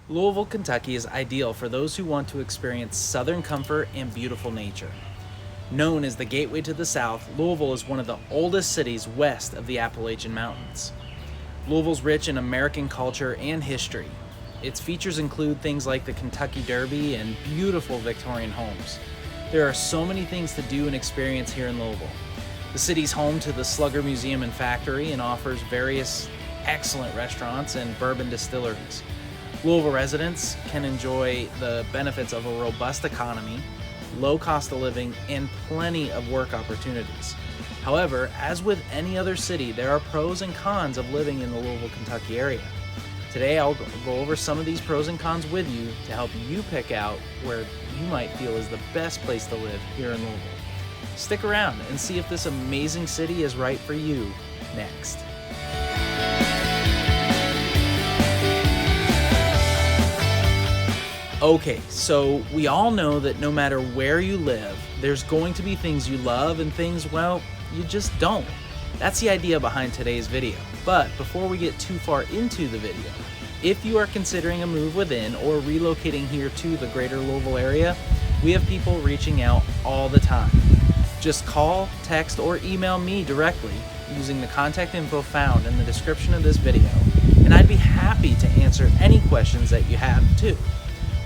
Louisville, Kentucky is ideal for those who want to experience southern comfort and beautiful nature. Known as the gateway to the South, Louisville is one of the oldest cities west of the Appalachian Mountains. Louisville's rich in American culture and history. Its features include things like the Kentucky Derby and beautiful Victorian homes. There are so many things to do and experience here in Louisville. The city's home to the Slugger Museum and Factory and offers various excellent restaurants and bourbon distilleries. Louisville residents can enjoy the benefits of a robust economy, low cost of living, and plenty of work opportunities. However, as with any other city, there are pros and cons of living in the Louisville, Kentucky area. Today, I'll go over some of these pros and cons with you to help you pick out where you might feel is the best place to live here in Louisville. Stick around and see if this amazing city is right for you next. Okay, so we all know that no matter where you live, there's going to be things you love and things, well, you just don't. That's the idea behind today's video. But before we get too far into the video, if you are considering a move within or relocating here to the Greater Louisville area, we have people reaching out all the time. Just call, text, or email me directly using the contact info found in the description of this video, and I'd be happy to answer any questions that you have too.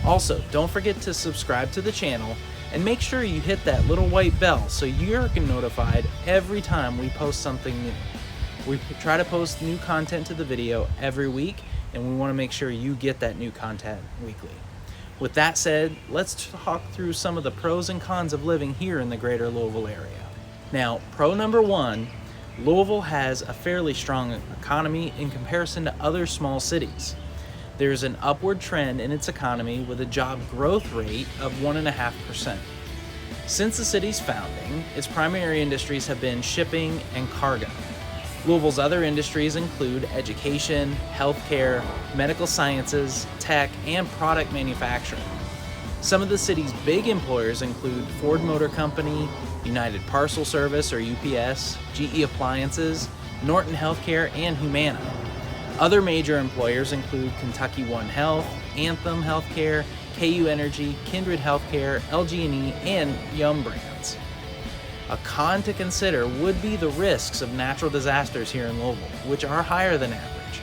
Also, don't forget to subscribe to the channel and make sure you hit that little white bell so you're notified every time we post something new. We try to post new content to the video every week, and we want to make sure you get that new content weekly. With that said, let's talk through some of the pros and cons of living here in the Greater Louisville area. Now, pro number one, Louisville has a fairly strong economy in comparison to other small cities. There's an upward trend in its economy with a job growth rate of 1.5%. Since the city's founding, its primary industries have been shipping and cargo. Louisville's other industries include education, healthcare, medical sciences, tech, and product manufacturing. Some of the city's big employers include Ford Motor Company, United Parcel Service or UPS, GE Appliances, Norton Healthcare, and Humana. Other major employers include Kentucky One Health, Anthem Healthcare, KU Energy, Kindred Healthcare, LG&E, and Yum Brands. A con to consider would be the risks of natural disasters here in Louisville, which are higher than average.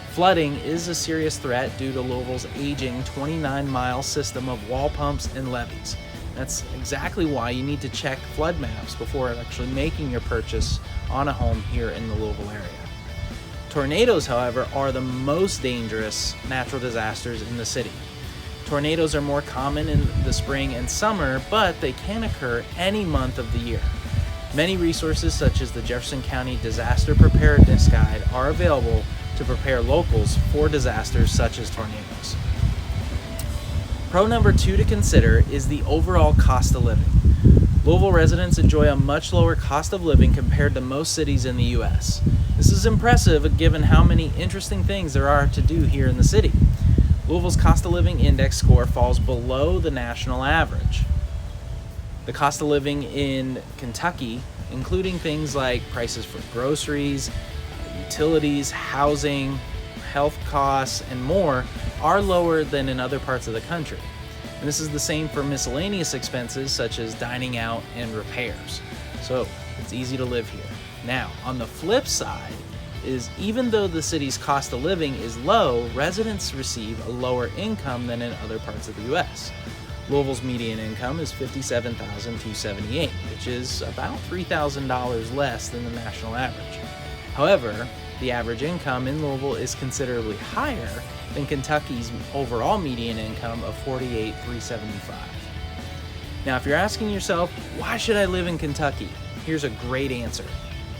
Flooding is a serious threat due to Louisville's aging 29-mile system of wall pumps and levees. That's exactly why you need to check flood maps before actually making your purchase on a home here in the Louisville area. Tornadoes, however, are the most dangerous natural disasters in the city. Tornadoes are more common in the spring and summer, but they can occur any month of the year. Many resources such as the Jefferson County Disaster Preparedness Guide are available to prepare locals for disasters such as tornadoes. Pro number two to consider is the overall cost of living. Louisville residents enjoy a much lower cost of living compared to most cities in the U.S. This is impressive given how many interesting things there are to do here in the city. Louisville's cost of living index score falls below the national average. The cost of living in Kentucky, including things like prices for groceries, utilities, housing, health costs, and more, are lower than in other parts of the country. And this is the same for miscellaneous expenses such as dining out and repairs. So it's easy to live here. Now, on the flip side is even though the city's cost of living is low, residents receive a lower income than in other parts of the U.S. Louisville's median income is $57,278, which is about $3,000 less than the national average. However, the average income in Louisville is considerably higher than Kentucky's overall median income of $48,375. Now, if you're asking yourself, why should I live in Kentucky? Here's a great answer.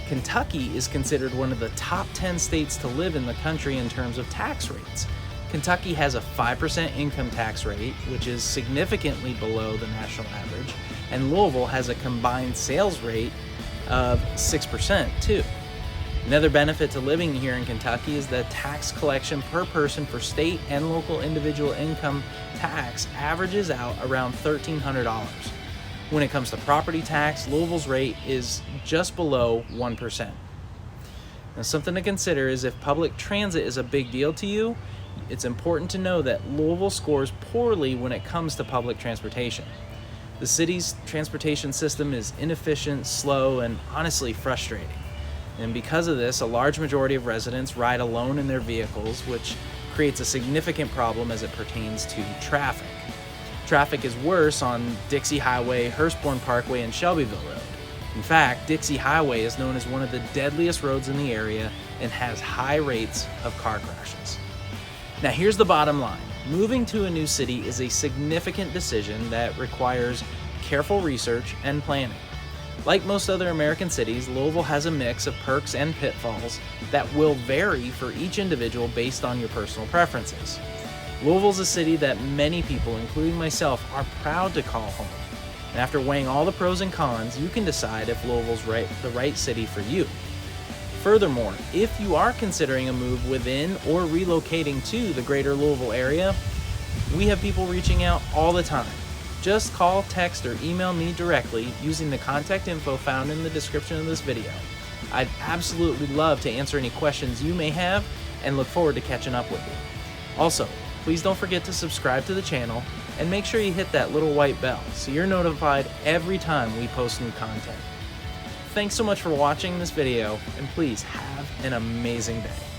Kentucky is considered one of the top 10 states to live in the country in terms of tax rates. Kentucky has a 5% income tax rate, which is significantly below the national average, and Louisville has a combined sales rate of 6% too. Another benefit to living here in Kentucky is that tax collection per person for state and local individual income tax averages out around $1,300. When it comes to property tax, Louisville's rate is just below 1%. Now, something to consider is if public transit is a big deal to you, it's important to know that Louisville scores poorly when it comes to public transportation. The city's transportation system is inefficient, slow, and honestly frustrating. And because of this, a large majority of residents ride alone in their vehicles, which creates a significant problem as it pertains to traffic. Traffic is worse on Dixie Highway, Hurstbourne Parkway, and Shelbyville Road. In fact, Dixie Highway is known as one of the deadliest roads in the area and has high rates of car crashes. Now here's the bottom line. Moving to a new city is a significant decision that requires careful research and planning. Like most other American cities, Louisville has a mix of perks and pitfalls that will vary for each individual based on your personal preferences. Louisville's a city that many people, including myself, are proud to call home. And after weighing all the pros and cons, you can decide if Louisville's the right city for you. Furthermore, if you are considering a move within or relocating to the Greater Louisville area, we have people reaching out all the time. Just call, text, or email me directly using the contact info found in the description of this video. I'd absolutely love to answer any questions you may have and look forward to catching up with you. Also, please don't forget to subscribe to the channel and make sure you hit that little white bell so you're notified every time we post new content. Thanks so much for watching this video, and please have an amazing day.